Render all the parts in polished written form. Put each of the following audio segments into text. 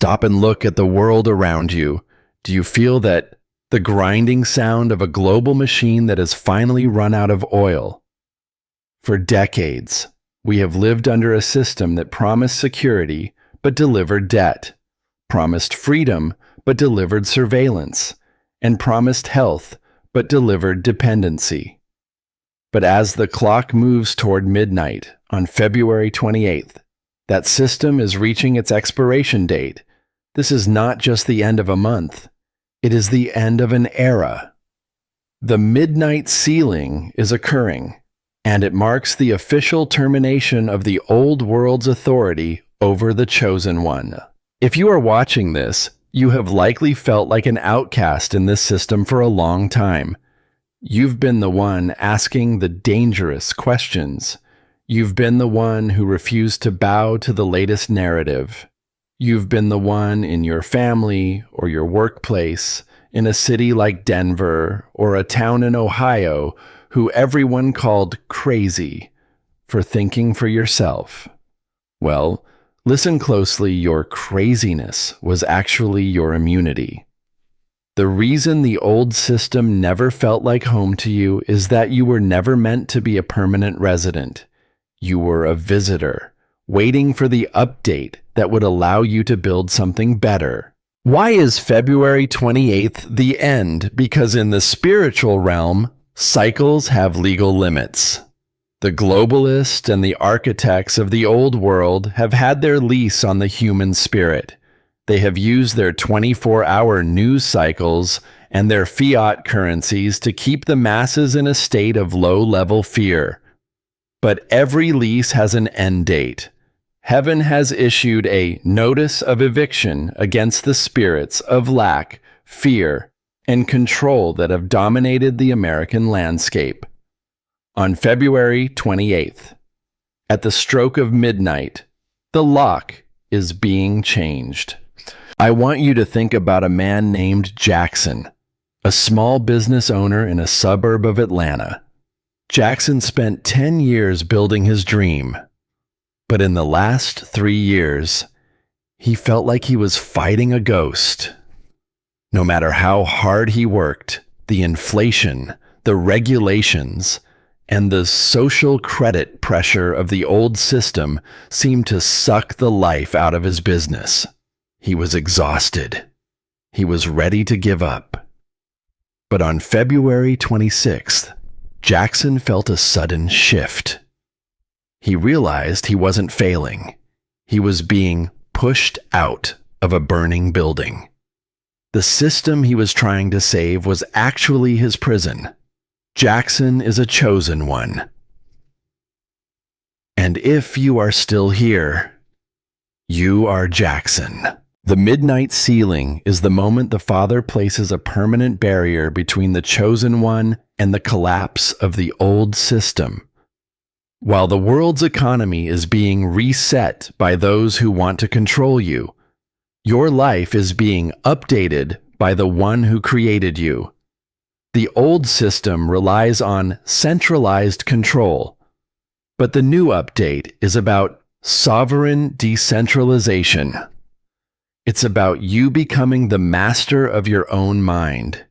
stop and look at the world around you, do you feel that the grinding sound of a global machine that has finally run out of oil? For decades, we have lived under a system that promised security but delivered debt, promised freedom but delivered surveillance, and promised health but delivered dependency. But as the clock moves toward midnight on February 28th, that system is reaching its expiration date. This is not just the end of a month. It is the end of an era. The midnight ceiling is occurring, and it marks the official termination of the old world's authority over the chosen one. If you are watching this, you have likely felt like an outcast in this system for a long time. You've been the one asking the dangerous questions. You've been the one who refused to bow to the latest narrative. You've been the one in your family or your workplace, in a city like Denver or a town in Ohio, who everyone called crazy for thinking for yourself. Well, listen closely, your craziness was actually your immunity. The reason the old system never felt like home to you is that you were never meant to be a permanent resident. You were a visitor, waiting for the update that would allow you to build something better. Why is February 28th the end? Because in the spiritual realm, cycles have legal limits. The globalists and the architects of the old world have had their lease on the human spirit. They have used their 24-hour news cycles and their fiat currencies to keep the masses in a state of low-level fear. But every lease has an end date. Heaven has issued a notice of eviction against the spirits of lack, fear, and control that have dominated the American landscape. On February 28th, at the stroke of midnight, the lock is being changed. I want you to think about a man named Jackson, a small business owner in a suburb of Atlanta. Jackson spent 10 years building his dream, but in the last 3 years, he felt like he was fighting a ghost. No matter how hard he worked, the inflation, the regulations, and the social credit pressure of the old system seemed to suck the life out of his business. He was exhausted. He was ready to give up. But on February 26th, Jackson felt a sudden shift. He realized he wasn't failing. He was being pushed out of a burning building. The system he was trying to save was actually his prison. Jackson is a chosen one. And if you are still here, you are Jackson. The midnight ceiling is the moment the Father places a permanent barrier between the chosen one and the collapse of the old system. While the world's economy is being reset by those who want to control you, your life is being updated by the one who created you. The old system relies on centralized control, but the new update is about sovereign decentralization. It's about you becoming the master of your own mind,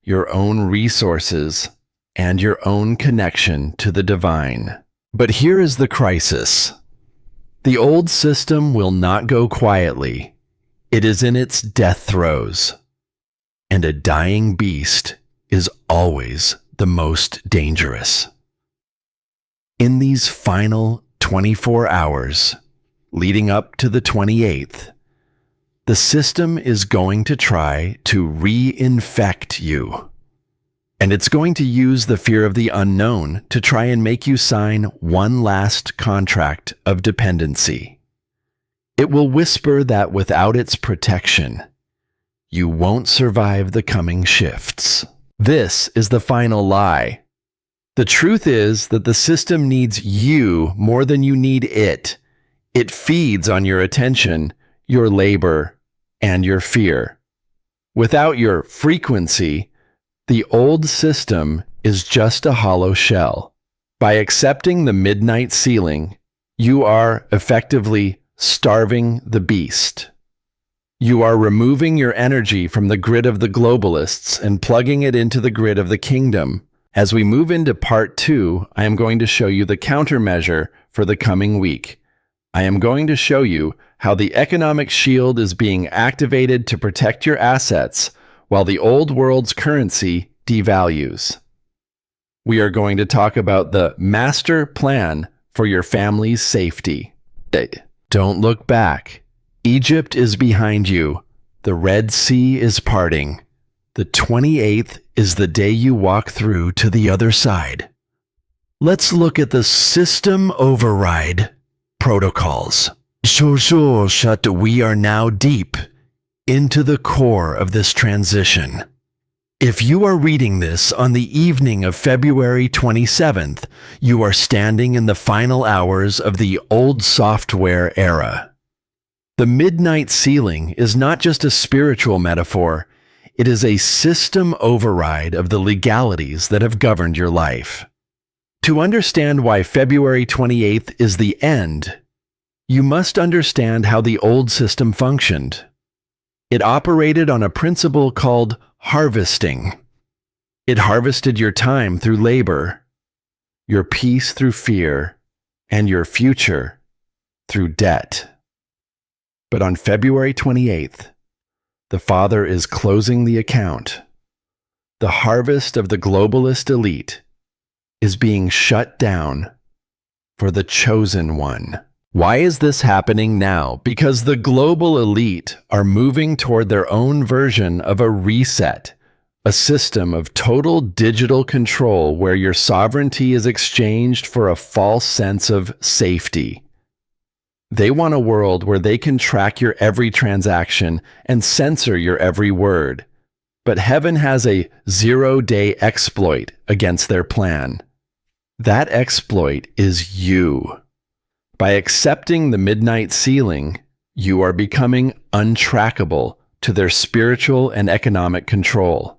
your own resources, and your own connection to the divine. But here is the crisis. The old system will not go quietly. It is in its death throes. And a dying beast is always the most dangerous. In these final 24 hours, leading up to the 28th, the system is going to try to reinfect you. And it's going to use the fear of the unknown to try and make you sign one last contract of dependency. It will whisper that without its protection, you won't survive the coming shifts. This is the final lie. The truth is that the system needs you more than you need it. It feeds on your attention, your labor, and your fear. Without your frequency, the old system is just a hollow shell. By accepting the midnight ceiling, you are effectively starving the beast. You are removing your energy from the grid of the globalists and plugging it into the grid of the kingdom. As we move into part 2, I am going to show you the countermeasure for the coming week. I am going to show you how the economic shield is being activated to protect your assets while the old world's currency devalues. We are going to talk about the master plan for your family's safety. Don't look back. Egypt is behind you. The Red Sea is parting. The 28th is the day you walk through to the other side. Let's look at the system override protocols. We are now deep into the core of this transition. If you are reading this on the evening of February 27th, you are standing in the final hours of the old software era. The midnight ceiling is not just a spiritual metaphor, it is a system override of the legalities that have governed your life. To understand why February 28th is the end, you must understand how the old system functioned. It operated on a principle called harvesting. It harvested your time through labor, your peace through fear, and your future through debt. But on February 28th, the Father is closing the account. The harvest of the globalist elite is being shut down for the chosen one. Why is this happening now? Because the global elite are moving toward their own version of a reset, a system of total digital control where your sovereignty is exchanged for a false sense of safety. They want a world where they can track your every transaction and censor your every word. But heaven has a 0-day exploit against their plan. That exploit is you. By accepting the midnight ceiling, you are becoming untrackable to their spiritual and economic control.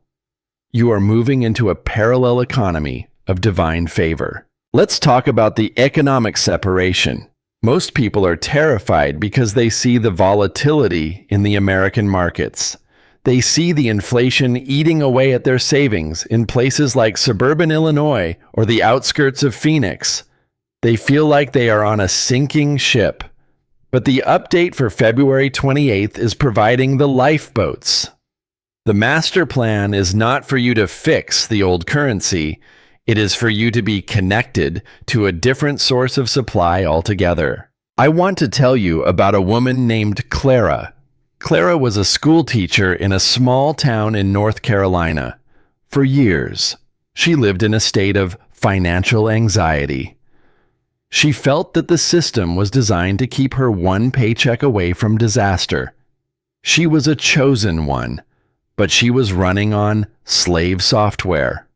You are moving into a parallel economy of divine favor. Let's talk about the economic separation. Most people are terrified because they see the volatility in the American markets. They see the inflation eating away at their savings in places like suburban Illinois or the outskirts of Phoenix. They feel like they are on a sinking ship. But the update for February 28th is providing the lifeboats. The master plan is not for you to fix the old currency. It is for you to be connected to a different source of supply altogether. I want to tell you about a woman named Clara. Clara was a school teacher in a small town in North Carolina. For years, she lived in a state of financial anxiety. She felt that the system was designed to keep her one paycheck away from disaster. She was a chosen one, but she was running on slave software.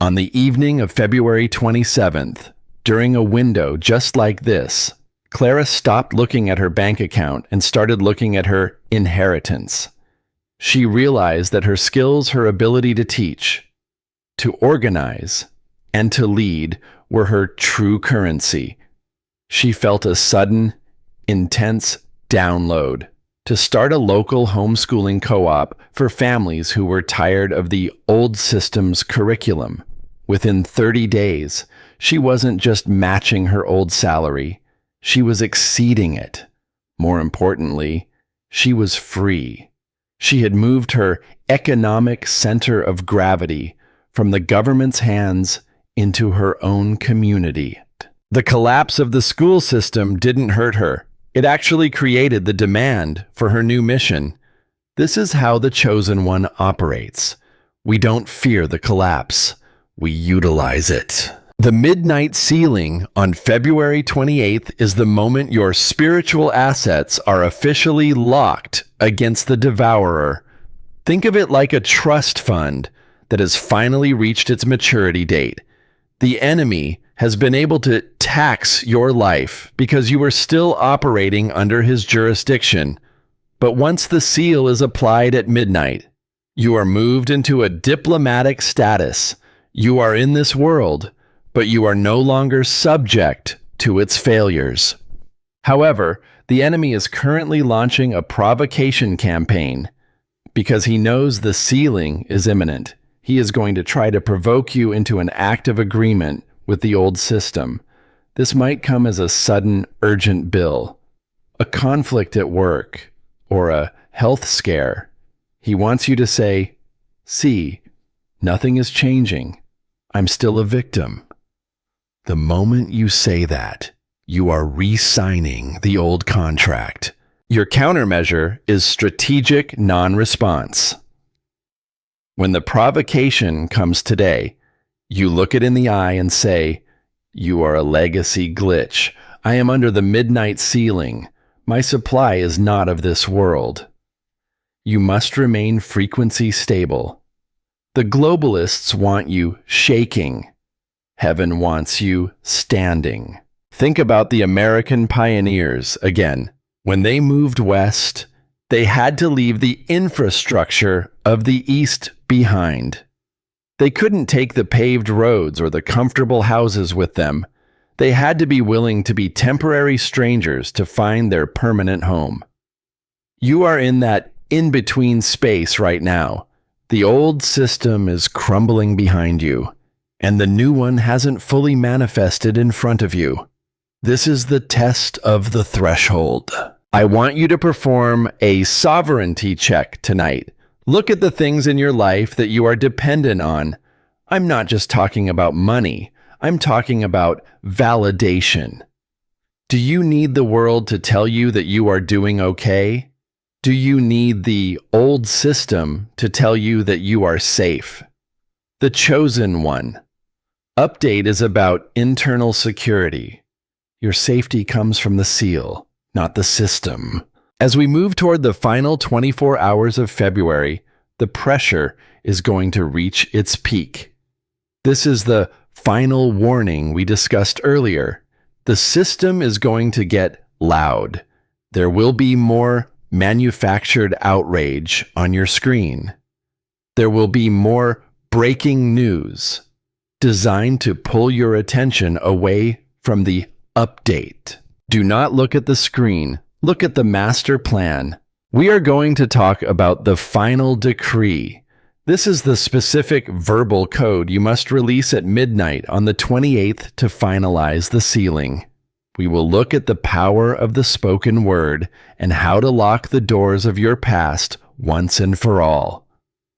On the evening of February 27th, during a window just like this, Clara stopped looking at her bank account and started looking at her inheritance. She realized that her skills, her ability to teach, to organize, and to lead were her true currency. She felt a sudden, intense download to start a local homeschooling co-op for families who were tired of the old system's curriculum. Within 30 days, she wasn't just matching her old salary, she was exceeding it. More importantly, she was free. She had moved her economic center of gravity from the government's hands into her own community. The collapse of the school system didn't hurt her. It actually created the demand for her new mission. This is how the chosen one operates. We don't fear the collapse. We utilize it. The midnight ceiling on February 28th is the moment your spiritual assets are officially locked against the devourer. Think of it like a trust fund that has finally reached its maturity date. The enemy has been able to tax your life because you are still operating under his jurisdiction. But once the seal is applied at midnight, you are moved into a diplomatic status. You are in this world, but you are no longer subject to its failures. However, The enemy is currently launching a provocation campaign because he knows the ceiling is imminent. He is going to try to provoke you into an act of agreement with the old system. This might come as a sudden, urgent bill, a conflict at work, or a health scare. He wants you to say, "See, nothing is changing. I'm still a victim." The moment you say that, you are re-signing the old contract. Your countermeasure is strategic non-response. When the provocation comes today, you look it in the eye and say, "You are a legacy glitch. I am under the midnight ceiling. My supply is not of this world." You must remain frequency stable. The globalists want you shaking. Heaven wants you standing. Think about the American pioneers again. When they moved west, they had to leave the infrastructure of the East behind. They couldn't take the paved roads or the comfortable houses with them. They had to be willing to be temporary strangers to find their permanent home. You are in that in-between space right now. The old system is crumbling behind you, and the new one hasn't fully manifested in front of you. This is the test of the threshold. I want you to perform a sovereignty check tonight. Look at the things in your life that you are dependent on. I'm not just talking about money. I'm talking about validation. Do you need the world to tell you that you are doing okay? Do you need the old system to tell you that you are safe? The chosen one. Update is about internal security. Your safety comes from the seal, not the system. As we move toward the final 24 hours of February, the pressure is going to reach its peak. This is the final warning we discussed earlier. The system is going to get loud. There will be more manufactured outrage on your screen. There will be more breaking news designed to pull your attention away from the update. Do not look at the screen. Look at the master plan. We are going to talk about the final decree. This is the specific verbal code you must release at midnight on the 28th to finalize the sealing. We will look at the power of the spoken word and how to lock the doors of your past once and for all.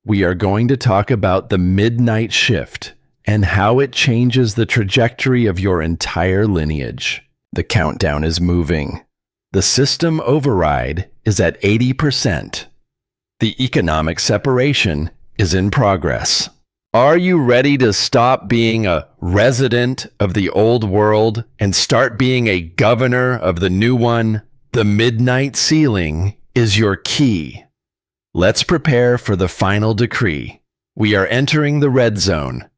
We are going to talk about the midnight shift and how it changes the trajectory of your entire lineage. The countdown is moving. The system override is at 80%. The economic separation is in progress. Are you ready to stop being a resident of the old world and start being a governor of the new one? The midnight ceiling is your key. Let's prepare for the final decree. We are entering the red zone.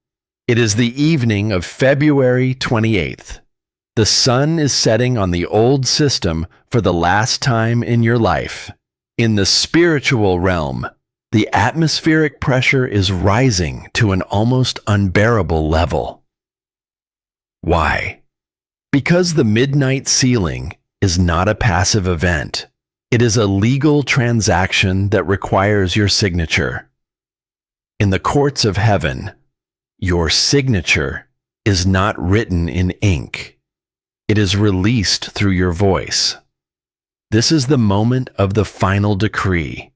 It is the evening of February 28th. The sun is setting on the old system for the last time in your life. In the spiritual realm, the atmospheric pressure is rising to an almost unbearable level. Why? Because the midnight sealing is not a passive event. It is a legal transaction that requires your signature. In the courts of heaven, your signature is not written in ink. It is released through your voice. This is the moment of the final decree.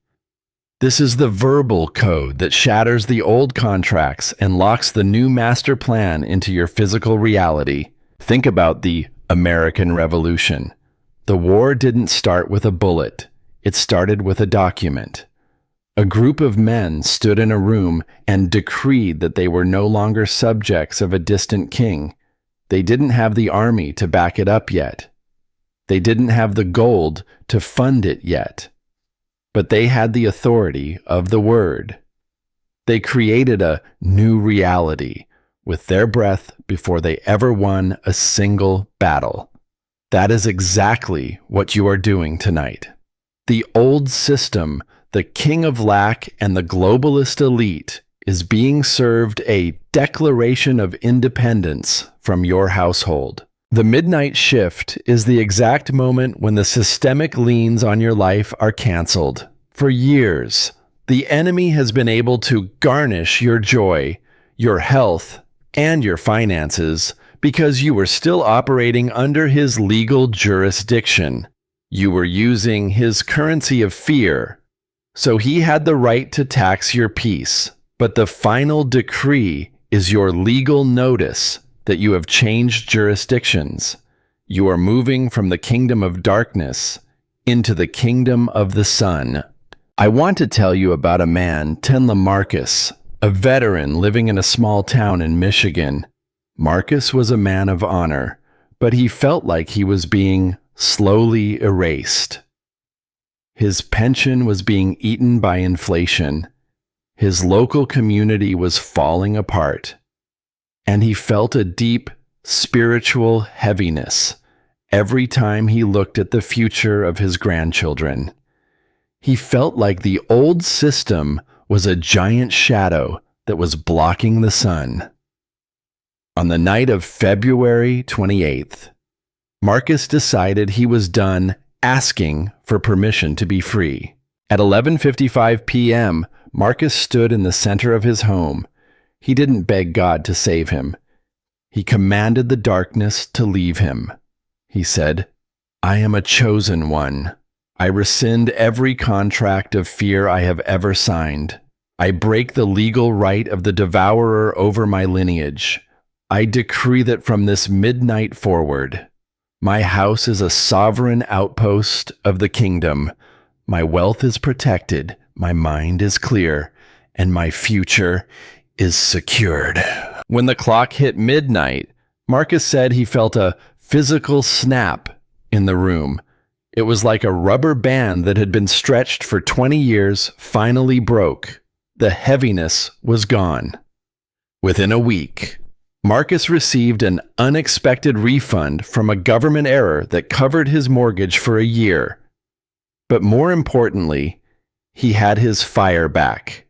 This is the verbal code that shatters the old contracts and locks the new master plan into your physical reality. Think about the American Revolution. The war didn't start with a bullet. It started with a document. A group of men stood in a room and decreed that they were no longer subjects of a distant king. They didn't have the army to back it up yet. They didn't have the gold to fund it yet. But they had the authority of the word. They created a new reality with their breath before they ever won a single battle. That is exactly what you are doing tonight. The old system, the king of lack and the globalist elite, is being served a declaration of independence from your household. The midnight shift is the exact moment when the systemic liens on your life are canceled. For years, the enemy has been able to garnish your joy, your health, and your finances because you were still operating under his legal jurisdiction. You were using his currency of fear, so he had the right to tax your peace. But the final decree is your legal notice that you have changed jurisdictions. You are moving from the kingdom of darkness into the kingdom of the sun. I want to tell you about a man, Tenla Marcus, a veteran living in a small town in Michigan. Marcus was a man of honor, but he felt like he was being slowly erased. His pension was being eaten by inflation. His local community was falling apart. And he felt a deep spiritual heaviness every time he looked at the future of his grandchildren. He felt like the old system was a giant shadow that was blocking the sun. On the night of February 28th, Marcus decided he was done asking for permission to be free. At 11:55 p.m., Marcus stood in the center of his home. He didn't beg God to save him. He commanded the darkness to leave him. He said, "I am a chosen one. I rescind every contract of fear I have ever signed. I break the legal right of the devourer over my lineage. I decree that from this midnight forward, my house is a sovereign outpost of the kingdom. My wealth is protected, my mind is clear, and my future is secured." When the clock hit midnight, Marcus said he felt a physical snap in the room. It was like a rubber band that had been stretched for 20 years finally broke. The heaviness was gone. Within a week, Marcus received an unexpected refund from a government error that covered his mortgage for a year. But more importantly, he had his fire back.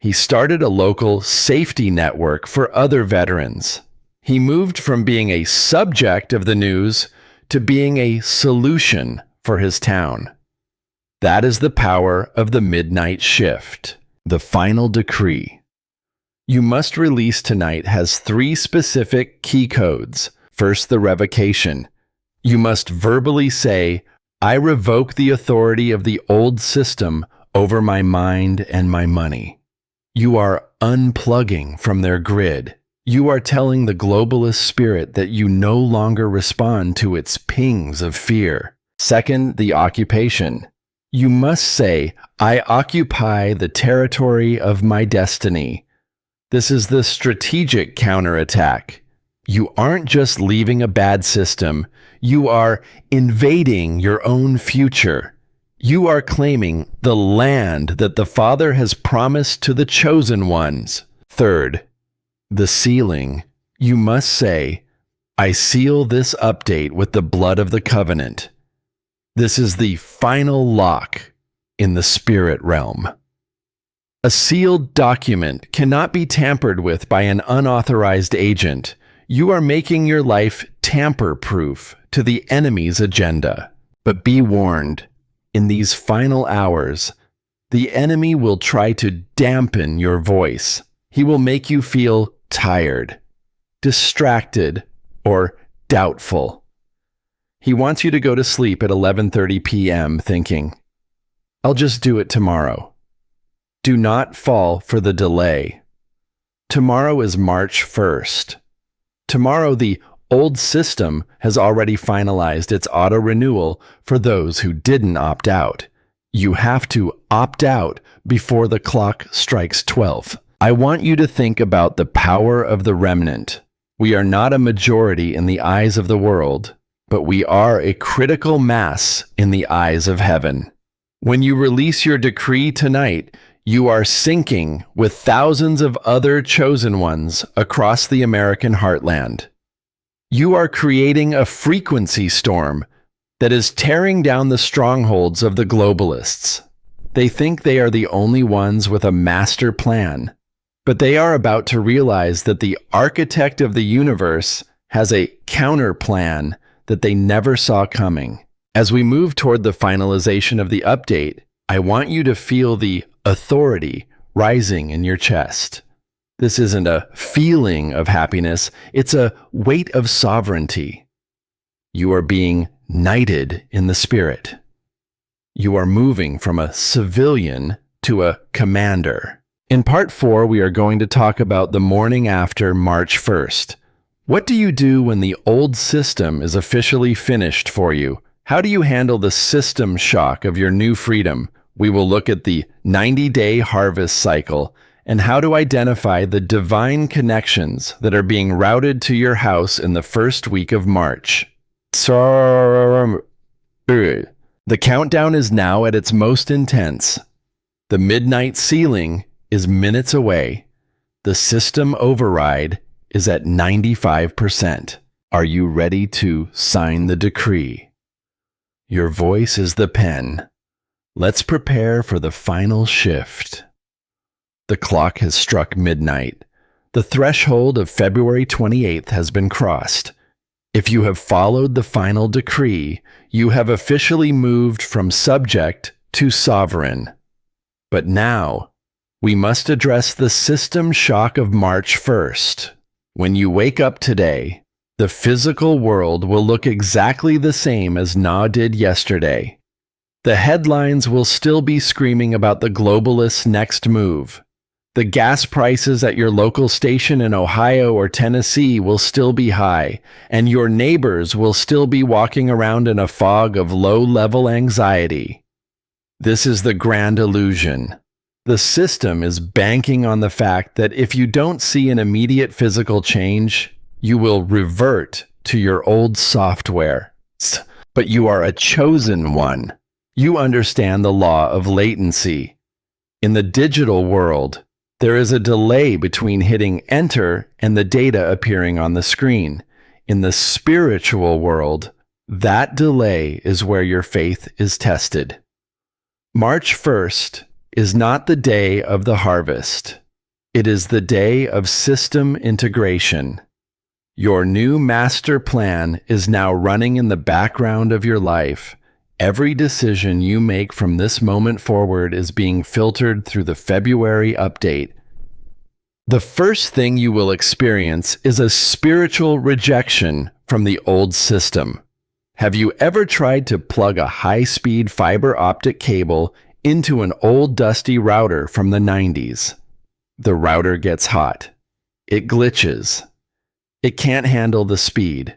He started a local safety network for other veterans. He moved from being a subject of the news to being a solution for his town. That is the power of the midnight shift. The final decree you must release tonight has 3 specific key codes. First, the revocation. You must verbally say, "I revoke the authority of the old system over my mind and my money." You are unplugging from their grid. You are telling the globalist spirit that you no longer respond to its pings of fear. Second, the occupation. You must say, "I occupy the territory of my destiny." This is the strategic counterattack. You aren't just leaving a bad system. You are invading your own future. You are claiming the land that the Father has promised to the chosen ones. Third, the sealing. You must say, "I seal this update with the blood of the covenant." This is the final lock in the spirit realm. A sealed document cannot be tampered with by an unauthorized agent. You are making your life tamper-proof to the enemy's agenda. But be warned, in these final hours, the enemy will try to dampen your voice. He will make you feel tired, distracted, or doubtful. He wants you to go to sleep at 11:30 p.m. thinking, "I'll just do it tomorrow." Do not fall for the delay. Tomorrow is March 1st. Tomorrow, the old system has already finalized its auto-renewal for those who didn't opt out. You have to opt out before the clock strikes 12. I want you to think about the power of the remnant. We are not a majority in the eyes of the world, but we are a critical mass in the eyes of heaven. When you release your decree tonight, you are syncing with thousands of other chosen ones across the American heartland. You are creating a frequency storm that is tearing down the strongholds of the globalists. They think they are the only ones with a master plan, but they are about to realize that the architect of the universe has a counter plan that they never saw coming. As we move toward the finalization of the update, I want you to feel the authority rising in your chest. This isn't a feeling of happiness, it's a weight of sovereignty. You are being knighted in the spirit. You are moving from a civilian to a commander. In part 4, we are going to talk about the morning after March 1st. What do you do when the old system is officially finished for you? How do you handle the system shock of your new freedom? We will look at the 90-day harvest cycle and how to identify the divine connections that are being routed to your house in the first week of March. The countdown is now at its most intense. The midnight ceiling is minutes away. The system override is at 95%. Are you ready to sign the decree? Your voice is the pen. Let's prepare for the final shift. The clock has struck midnight. The threshold of February 28th has been crossed. If you have followed the final decree, you have officially moved from subject to sovereign. But now, we must address the system shock of March 1st. When you wake up today, the physical world will look exactly the same as Na did yesterday. The headlines will still be screaming about the globalists' next move. The gas prices at your local station in Ohio or Tennessee will still be high, and your neighbors will still be walking around in a fog of low-level anxiety. This is the grand illusion. The system is banking on the fact that if you don't see an immediate physical change, you will revert to your old software. But you are a chosen one. You understand the law of latency. In the digital world, there is a delay between hitting enter and the data appearing on the screen. In the spiritual world, that delay is where your faith is tested. March 1st is not the day of the harvest. It is the day of system integration. Your new master plan is now running in the background of your life. Every decision you make from this moment forward is being filtered through the February update. The first thing you will experience is a spiritual rejection from the old system. Have you ever tried to plug a high-speed fiber optic cable into an old dusty router from the 90s? The router gets hot. It glitches. It can't handle the speed.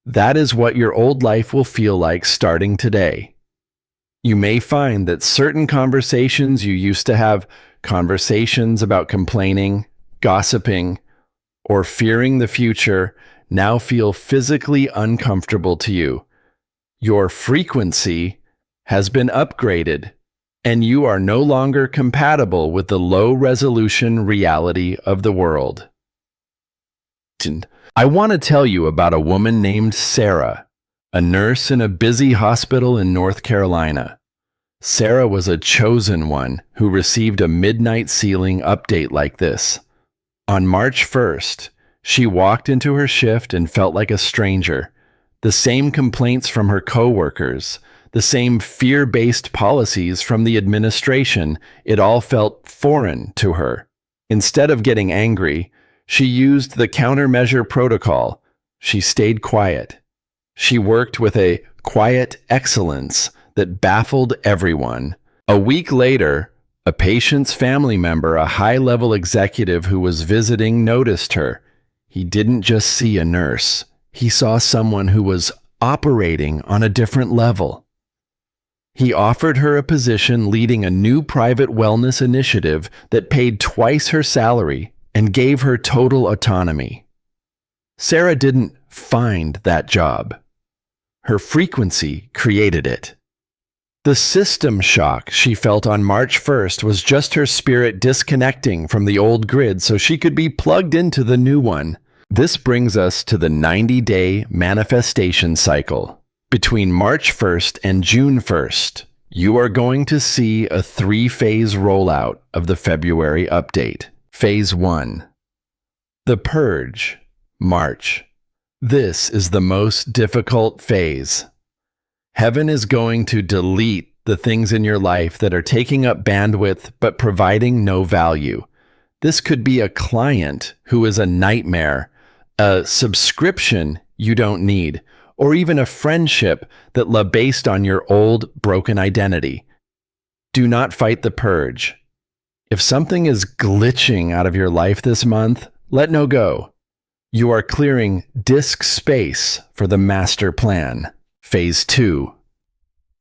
That is what your old life will feel like starting today. You may find that certain conversations you used to have, conversations about complaining, gossiping, or fearing the future, now feel physically uncomfortable to you. Your frequency has been upgraded, and you are no longer compatible with the low-resolution reality of the world. I want to tell you about a woman named Sarah, a nurse in a busy hospital in North Carolina. Sarah was a chosen one who received a midnight ceiling update like this. On March 1st, she walked into her shift and felt like a stranger. The same complaints from her coworkers, the same fear-based policies from the administration, it all felt foreign to her. Instead of getting angry, she used the countermeasure protocol. She stayed quiet. She worked with a quiet excellence that baffled everyone. A week later, a patient's family member, a high-level executive who was visiting, noticed her. He didn't just see a nurse. He saw someone who was operating on a different level. He offered her a position leading a new private wellness initiative that paid twice her salary and gave her total autonomy. Sarah didn't find that job. Her frequency created it. The system shock she felt on March 1st was just her spirit disconnecting from the old grid so she could be plugged into the new one. This brings us to the 90-day manifestation cycle. Between March 1st and June 1st, you are going to see a 3-phase rollout of the February update. Phase 1. The Purge, March. This is the most difficult phase. Heaven is going to delete the things in your life that are taking up bandwidth but providing no value. This could be a client who is a nightmare, a subscription you don't need, or even a friendship that based on your old broken identity. Do not fight the purge. If something is glitching out of your life this month, let no go. You are clearing disk space for the master plan. Phase 2.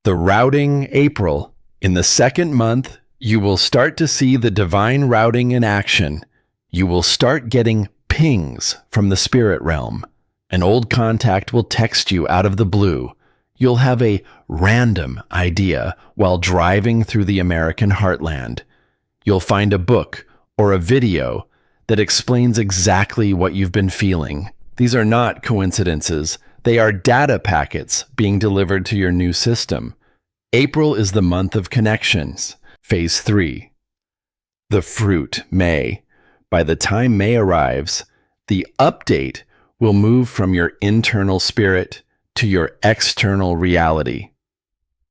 The routing April. In the second month, you will start to see the divine routing in action. You will start getting pings from the spirit realm. An old contact will text you out of the blue. You'll have a random idea while driving through the American heartland. You'll find a book or a video that explains exactly what you've been feeling. These are not coincidences. They are data packets being delivered to your new system. April is the month of connections. Phase 3. The fruit, May. By the time May arrives, the update will move from your internal spirit to your external reality.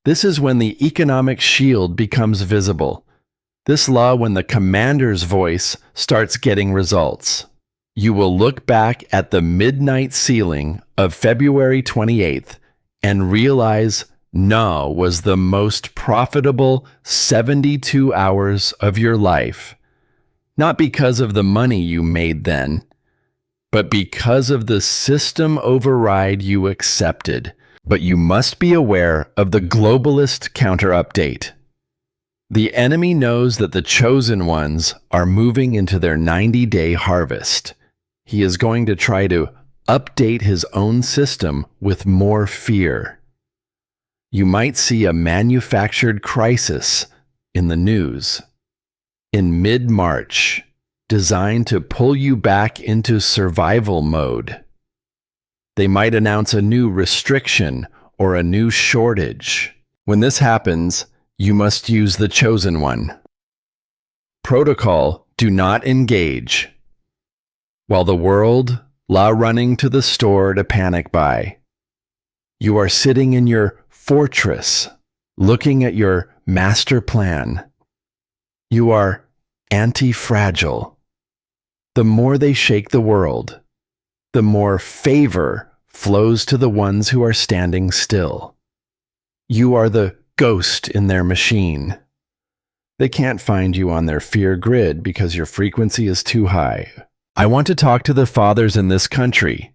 This is when the economic shield becomes visible. This law when the commander's voice starts getting results. You will look back at the midnight ceiling of February 28th and realize no was the most profitable 72 hours of your life. Not because of the money you made then, but because of the system override you accepted. But you must be aware of the globalist counter-update. The enemy knows that the chosen ones are moving into their 90-day harvest. He is going to try to update his own system with more fear. You might see a manufactured crisis in the news. In mid-March, designed to pull you back into survival mode. They might announce a new restriction or a new shortage. When this happens, you must use the chosen one. Protocol: do not engage. While the world running to the store to panic buy, you are sitting in your fortress, looking at your master plan. You are anti-fragile. The more they shake the world, the more favor flows to the ones who are standing still. You are the ghost in their machine. They can't find you on their fear grid because your frequency is too high. I want to talk to the fathers in this country.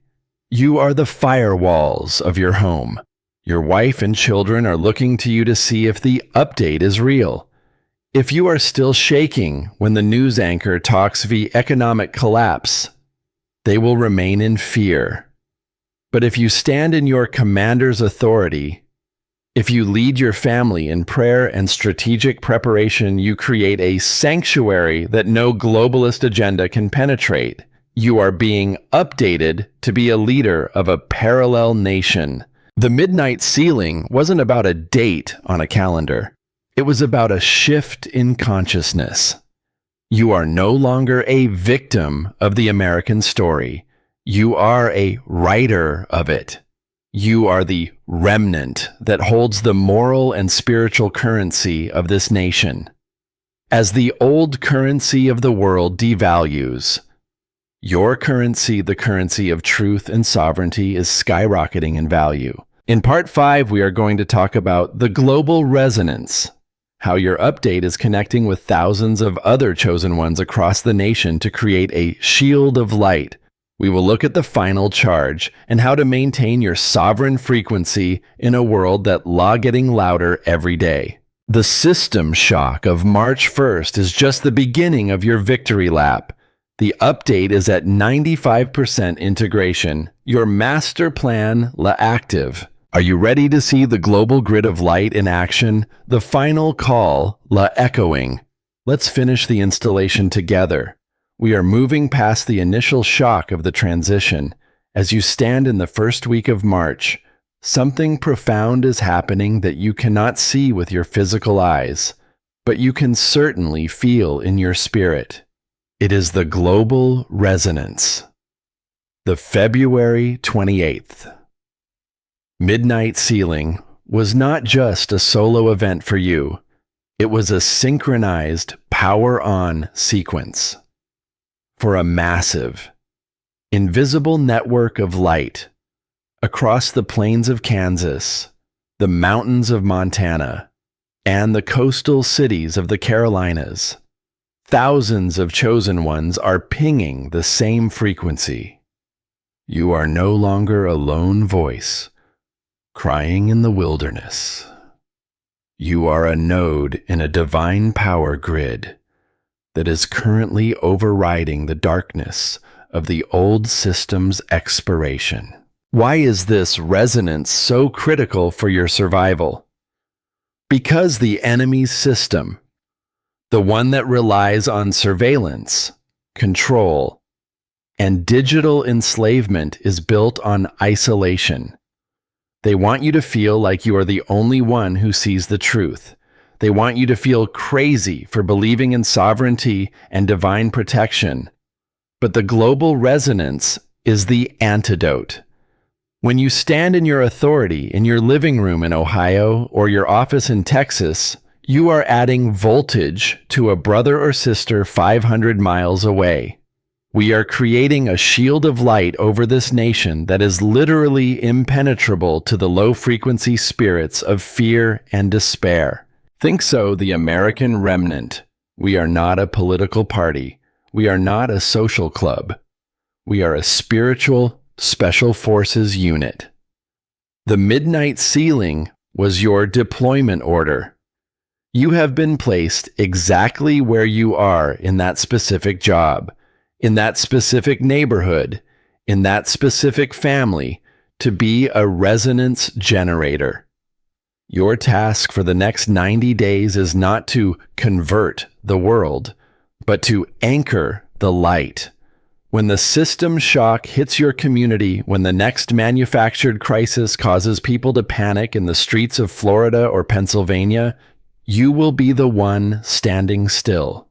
You are the firewalls of your home. Your wife and children are looking to you to see if the update is real. If you are still shaking when the news anchor talks via economic collapse, they will remain in fear. But if you stand in your commander's authority, if you lead your family in prayer and strategic preparation, you create a sanctuary that no globalist agenda can penetrate. You are being updated to be a leader of a parallel nation. The midnight ceiling wasn't about a date on a calendar. It was about a shift in consciousness. You are no longer a victim of the American story. You are a writer of it. You are the remnant that holds the moral and spiritual currency of this nation. As the old currency of the world devalues, your currency, the currency of truth and sovereignty, is skyrocketing in value. In part 5, we are going to talk about the global resonance, how your update is connecting with thousands of other chosen ones across the nation to create a shield of light. We will look at the final charge and how to maintain your sovereign frequency in a world that getting louder every day. The system shock of March 1st is just the beginning of your victory lap. The update is at 95% integration. Your master plan active. Are you ready to see the global grid of light in action? The final call echoing. Let's finish the installation together. We are moving past the initial shock of the transition. As you stand in the first week of March, something profound is happening that you cannot see with your physical eyes, but you can certainly feel in your spirit. It is the global resonance. The February 28th. Midnight Sealing was not just a solo event for you. It was a synchronized power-on sequence for a massive, invisible network of light across the plains of Kansas, the mountains of Montana, and the coastal cities of the Carolinas. Thousands of chosen ones are pinging the same frequency. You are no longer a lone voice crying in the wilderness. You are a node in a divine power grid that is currently overriding the darkness of the old system's expiration. Why is this resonance so critical for your survival? Because the enemy's system, the one that relies on surveillance, control, and digital enslavement, is built on isolation. They want you to feel like you are the only one who sees the truth. They want you to feel crazy for believing in sovereignty and divine protection. But the global resonance is the antidote. When you stand in your authority in your living room in Ohio or your office in Texas, you are adding voltage to a brother or sister 500 miles away. We are creating a shield of light over this nation that is literally impenetrable to the low-frequency spirits of fear and despair. Think so, the American remnant. We are not a political party. We are not a social club. We are a spiritual special forces unit. The midnight sealing was your deployment order. You have been placed exactly where you are in that specific job, in that specific neighborhood, in that specific family, to be a resonance generator. Your task for the next 90 days is not to convert the world, but to anchor the light. When the system shock hits your community, when the next manufactured crisis causes people to panic in the streets of Florida or Pennsylvania, you will be the one standing still.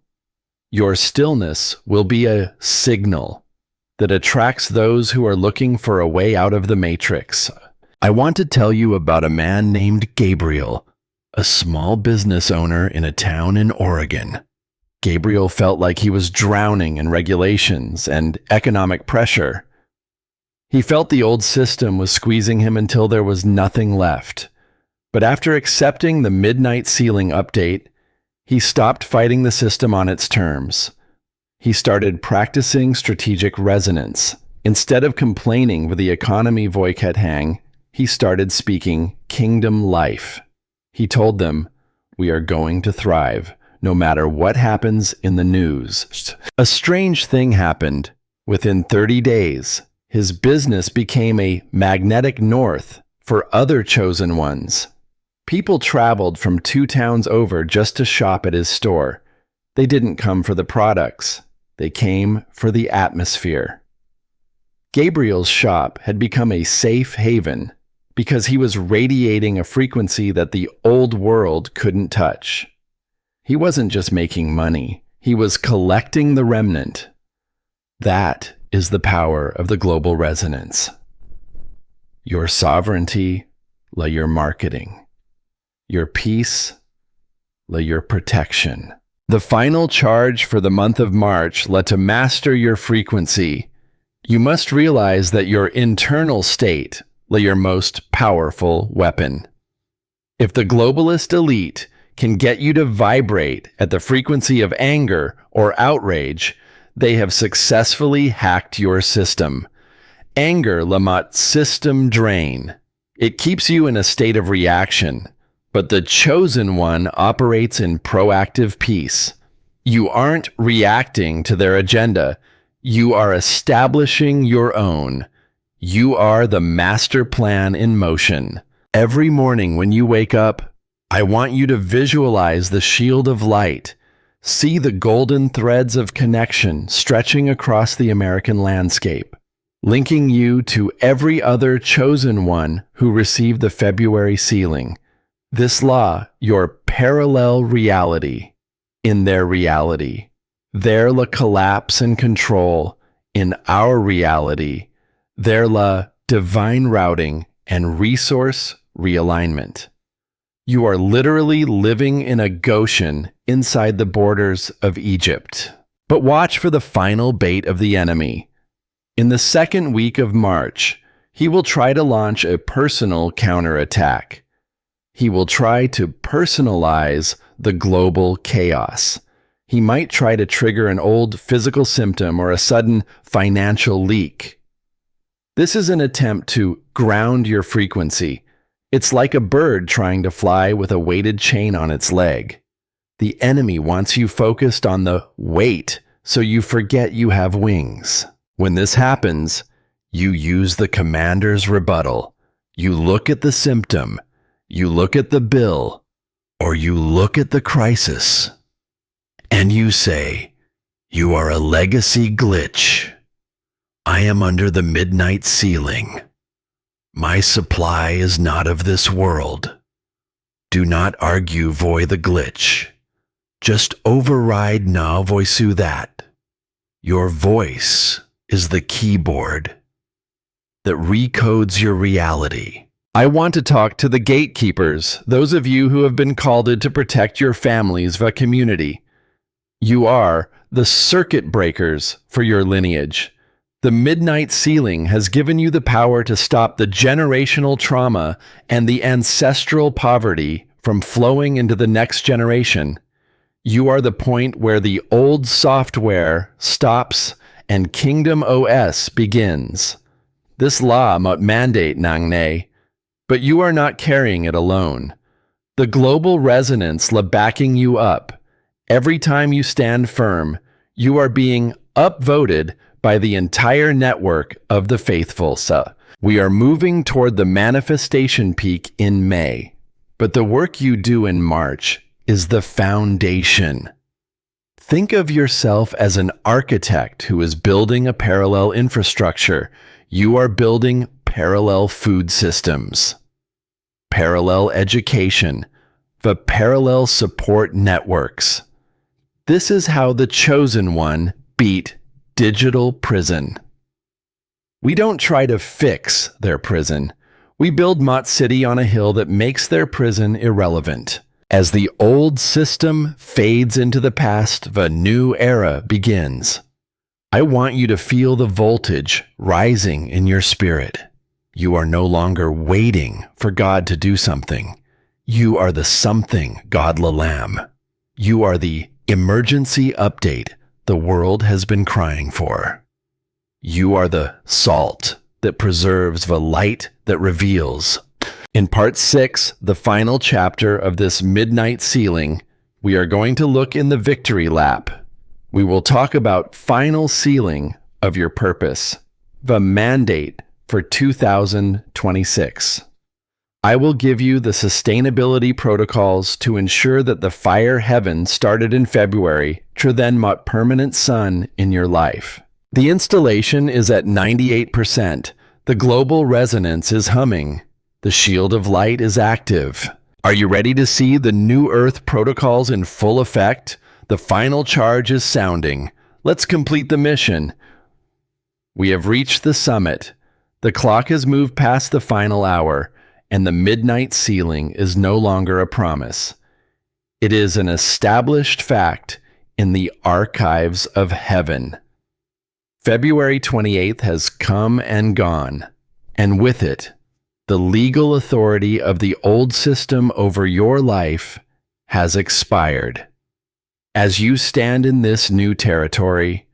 Your stillness will be a signal that attracts those who are looking for a way out of the matrix. I want to tell you about a man named Gabriel, a small business owner in a town in Oregon. Gabriel felt like he was drowning in regulations and economic pressure. He felt the old system was squeezing him until there was nothing left. But after accepting the midnight sealing update, he stopped fighting the system on its terms. He started practicing strategic resonance. Instead of complaining with the economy voiket hang, he started speaking kingdom life. He told them, "We are going to thrive, no matter what happens in the news." A strange thing happened. Within 30 days, his business became a magnetic north for other chosen ones. People traveled from 2 towns over just to shop at his store. They didn't come for the products. They came for the atmosphere. Gabriel's shop had become a safe haven because he was radiating a frequency that the old world couldn't touch. He wasn't just making money. He was collecting the remnant. That is the power of the global resonance. Your sovereignty lay your marketing. Your peace lay your protection. The final charge for the month of March led to master your frequency. You must realize that your internal state lay your most powerful weapon. If the globalist elite can get you to vibrate at the frequency of anger or outrage, they have successfully hacked your system. Anger, Lamont, system drain. It keeps you in a state of reaction. But the chosen one operates in proactive peace. You aren't reacting to their agenda. You are establishing your own. You are the master plan in motion. Every morning when you wake up, I want you to visualize the shield of light. See the golden threads of connection stretching across the American landscape, linking you to every other chosen one who received the February sealing. This law, your parallel reality, in their reality. Their collapse and control, in our reality. They're la divine routing and resource realignment. You are literally living in a Goshen inside the borders of Egypt. But watch for the final bait of the enemy. In the second week of March, he will try to launch a personal counterattack. He will try to personalize the global chaos. He might try to trigger an old physical symptom or a sudden financial leak. This is an attempt to ground your frequency. It's like a bird trying to fly with a weighted chain on its leg. The enemy wants you focused on the weight so you forget you have wings. When this happens, you use the commander's rebuttal. You look at the symptom, you look at the bill, or you look at the crisis, and you say, "You are a legacy glitch. I am under the midnight ceiling. My supply is not of this world. Do not argue void the glitch. Just override now voice that. Your voice is the keyboard that recodes your reality." I want to talk to the gatekeepers, those of you who have been called to protect your families, the community. You are the circuit breakers for your lineage. The midnight ceiling has given you the power to stop the generational trauma and the ancestral poverty from flowing into the next generation. You are the point where the old software stops and Kingdom OS begins. This law might mandate nangne, but you are not carrying it alone. The global resonance la backing you up. Every time you stand firm, you are being upvoted by the entire network of the faithful. We are moving toward the manifestation peak in May, but the work you do in March is the foundation. Think of yourself as an architect who is building a parallel infrastructure. You are building parallel food systems, parallel education, the parallel support networks. This is how the chosen one beat digital prison. We don't try to fix their prison. We build Mott City on a hill that makes their prison irrelevant. As the old system fades into the past, the new era begins. I want you to feel the voltage rising in your spirit. You are no longer waiting for God to do something. You are the something God la Lamb. You are the emergency update the world has been crying for. You are the salt that preserves the light that reveals. In part 6, the final chapter of this midnight ceiling, we are going to look in the victory lap. We will talk about final sealing of your purpose, the mandate for 2026. I will give you the sustainability protocols to ensure that the fire heaven started in February to then mot permanent sun in your life. The installation is at 98%. The global resonance is humming. The shield of light is active. Are you ready to see the new Earth protocols in full effect? The final charge is sounding. Let's complete the mission. We have reached the summit. The clock has moved past the final hour, and the midnight ceiling is no longer a promise. It is an established fact in the archives of heaven. February 28th has come and gone, and with it, the legal authority of the old system over your life has expired. As you stand in this new territory,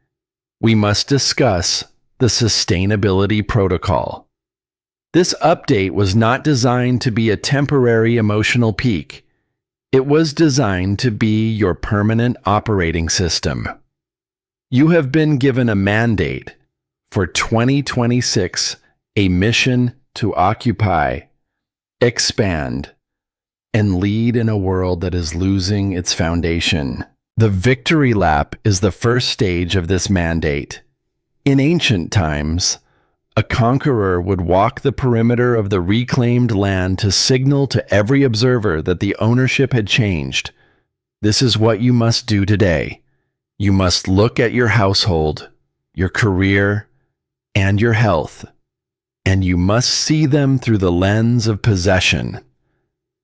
we must discuss the sustainability protocol. This update was not designed to be a temporary emotional peak. It was designed to be your permanent operating system. You have been given a mandate for 2026, a mission to occupy, expand, and lead in a world that is losing its foundation. The victory lap is the first stage of this mandate. In ancient times, a conqueror would walk the perimeter of the reclaimed land to signal to every observer that the ownership had changed. This is what you must do today. You must look at your household, your career, and your health, and you must see them through the lens of possession.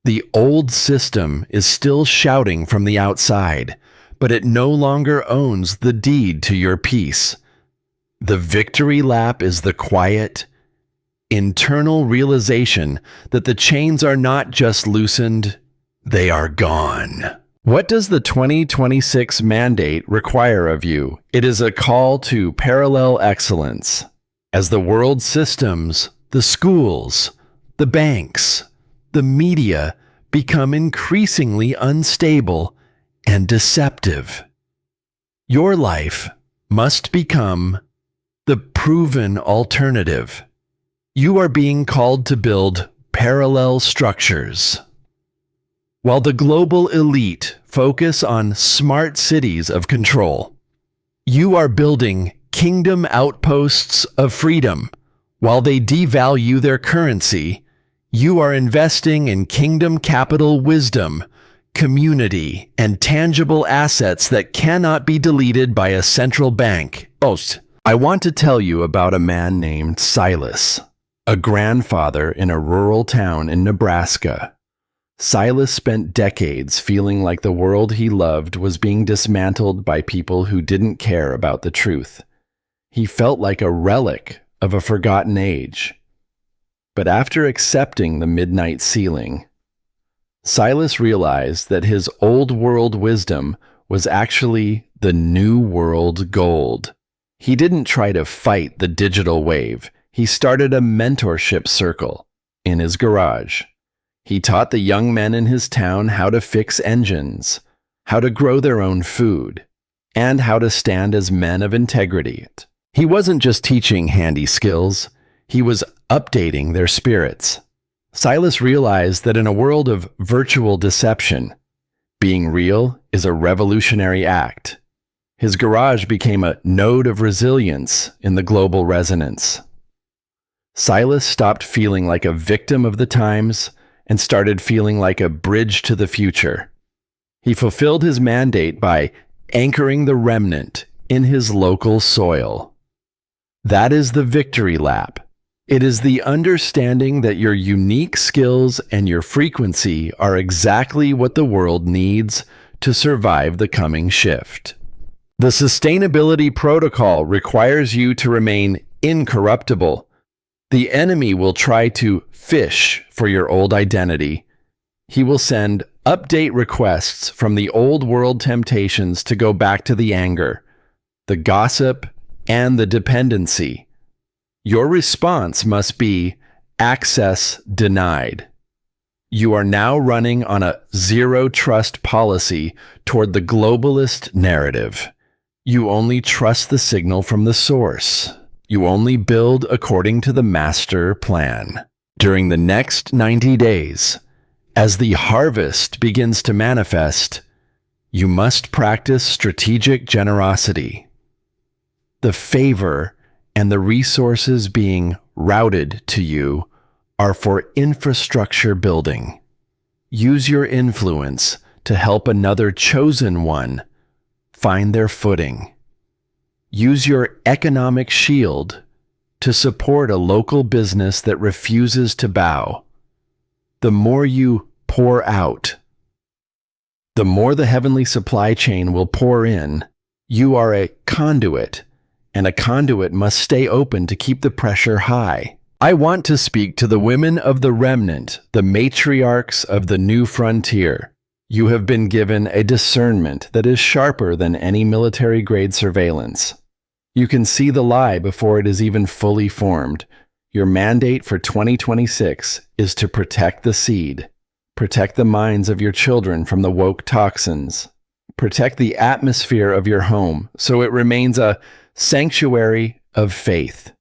The old system is still shouting from the outside, but it no longer owns the deed to your peace. The victory lap is the quiet, internal realization that the chains are not just loosened, they are gone. What does the 2026 mandate require of you? It is a call to parallel excellence. As the world systems, the schools, the banks, the media become increasingly unstable and deceptive, your life must become the proven alternative. You are being called to build parallel structures. While the global elite focus on smart cities of control, you are building kingdom outposts of freedom. While they devalue their currency, you are investing in kingdom capital wisdom, community, and tangible assets that cannot be deleted by a central bank. I want to tell you about a man named Silas, a grandfather in a rural town in Nebraska. Silas spent decades feeling like the world he loved was being dismantled by people who didn't care about the truth. He felt like a relic of a forgotten age. But after accepting the midnight ceiling, Silas realized that his old world wisdom was actually the new world gold. He didn't try to fight the digital wave. He started a mentorship circle in his garage. He taught the young men in his town how to fix engines, how to grow their own food, and how to stand as men of integrity. He wasn't just teaching handy skills, he was updating their spirits. Silas realized that in a world of virtual deception, being real is a revolutionary act. His garage became a node of resilience in the global resonance. Silas stopped feeling like a victim of the times and started feeling like a bridge to the future. He fulfilled his mandate by anchoring the remnant in his local soil. That is the victory lap. It is the understanding that your unique skills and your frequency are exactly what the world needs to survive the coming shift. The sustainability protocol requires you to remain incorruptible. The enemy will try to fish for your old identity. He will send update requests from the old world temptations to go back to the anger, the gossip, and the dependency. Your response must be access denied. You are now running on a zero trust policy toward the globalist narrative. You only trust the signal from the source. You only build according to the master plan. During the next 90 days, as the harvest begins to manifest, you must practice strategic generosity. The favor and the resources being routed to you are for infrastructure building. Use your influence to help another chosen one find their footing. Use your economic shield to support a local business that refuses to bow. The more you pour out, the more the heavenly supply chain will pour in. You are a conduit, and a conduit must stay open to keep the pressure high. I want to speak to the women of the remnant, the matriarchs of the new frontier. You have been given a discernment that is sharper than any military-grade surveillance. You can see the lie before it is even fully formed. Your mandate for 2026 is to protect the seed, protect the minds of your children from the woke toxins, protect the atmosphere of your home so it remains a sanctuary of faith.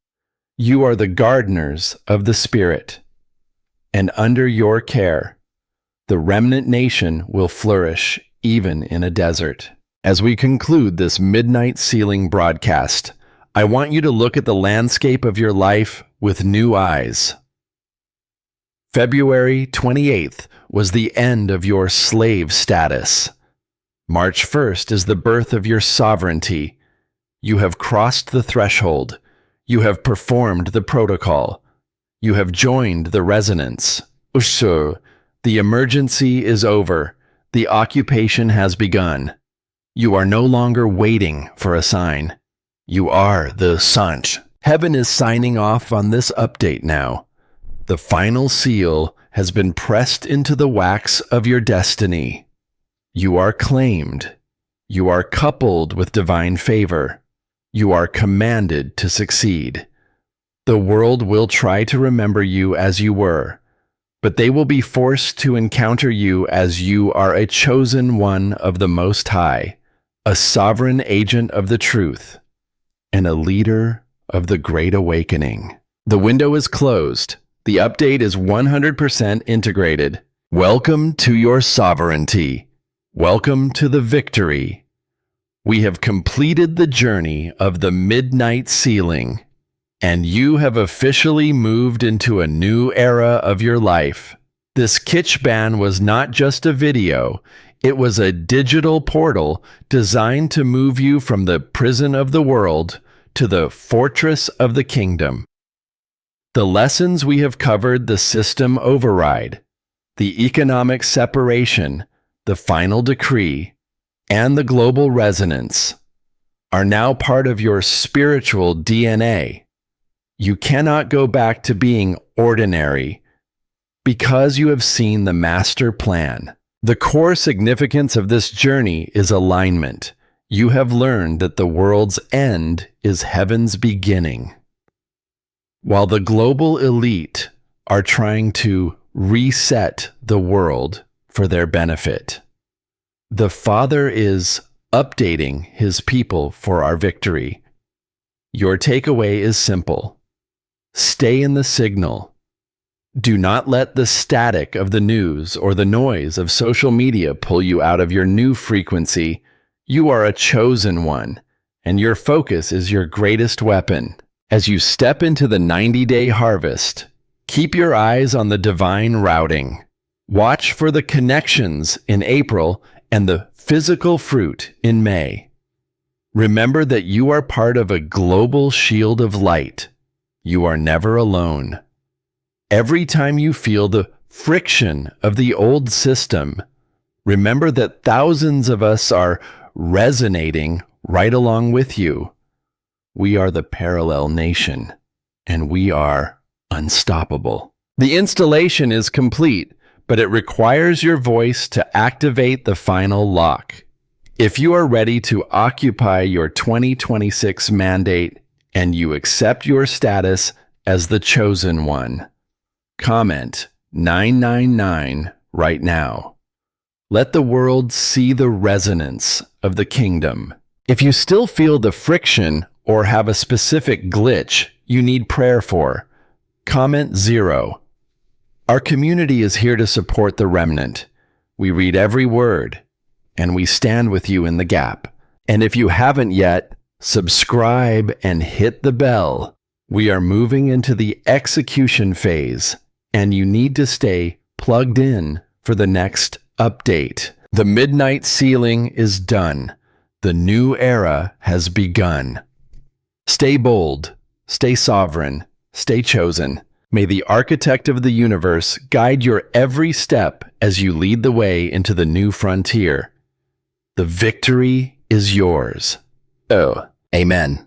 You are the gardeners of the Spirit, and under your care, the remnant nation will flourish even in a desert. As we conclude this midnight ceiling broadcast, I want you to look at the landscape of your life with new eyes. February 28th was the end of your slave status. March 1st is the birth of your sovereignty. You have crossed the threshold. You have performed the protocol. You have joined the resonance. Ushu. The emergency is over. The occupation has begun. You are no longer waiting for a sign. You are the sun. Heaven is signing off on this update now. The final seal has been pressed into the wax of your destiny. You are claimed. You are coupled with divine favor. You are commanded to succeed. The world will try to remember you as you were, but they will be forced to encounter you as you are a chosen one of the Most High, a sovereign agent of the truth, and a leader of the Great Awakening. The window is closed. The update is 100% integrated. Welcome to your sovereignty. Welcome to the victory. We have completed the journey of the midnight sealing, and you have officially moved into a new era of your life. This Kitsch ban was not just a video, it was a digital portal designed to move you from the prison of the world to the fortress of the kingdom. The lessons we have covered: the system override, the economic separation, the final decree, and the global resonance, are now part of your spiritual DNA. You cannot go back to being ordinary because you have seen the master plan. The core significance of this journey is alignment. You have learned that the world's end is heaven's beginning. While the global elite are trying to reset the world for their benefit, the Father is updating his people for our victory. Your takeaway is simple. Stay in the signal. Do not let the static of the news or the noise of social media pull you out of your new frequency. You are a chosen one, and your focus is your greatest weapon. As you step into the 90-day harvest, keep your eyes on the divine routing. Watch for the connections in April and the physical fruit in May. Remember that you are part of a global shield of light. You are never alone. Every time you feel the friction of the old system, remember that thousands of us are resonating right along with you. We are the parallel nation, and we are unstoppable. The installation is complete, but it requires your voice to activate the final lock. If you are ready to occupy your 2026 mandate and you accept your status as the chosen one, comment 999 right now. Let the world see the resonance of the kingdom. If you still feel the friction or have a specific glitch you need prayer for, comment 0. Our community is here to support the remnant. We read every word, and we stand with you in the gap. And if you haven't yet, subscribe and hit the bell. We are moving into the execution phase, and you need to stay plugged in for the next update. The midnight sealing is done. The new era has begun. Stay bold, stay sovereign, stay chosen. May the architect of the universe guide your every step as you lead the way into the new frontier. The victory is yours. Oh, amen.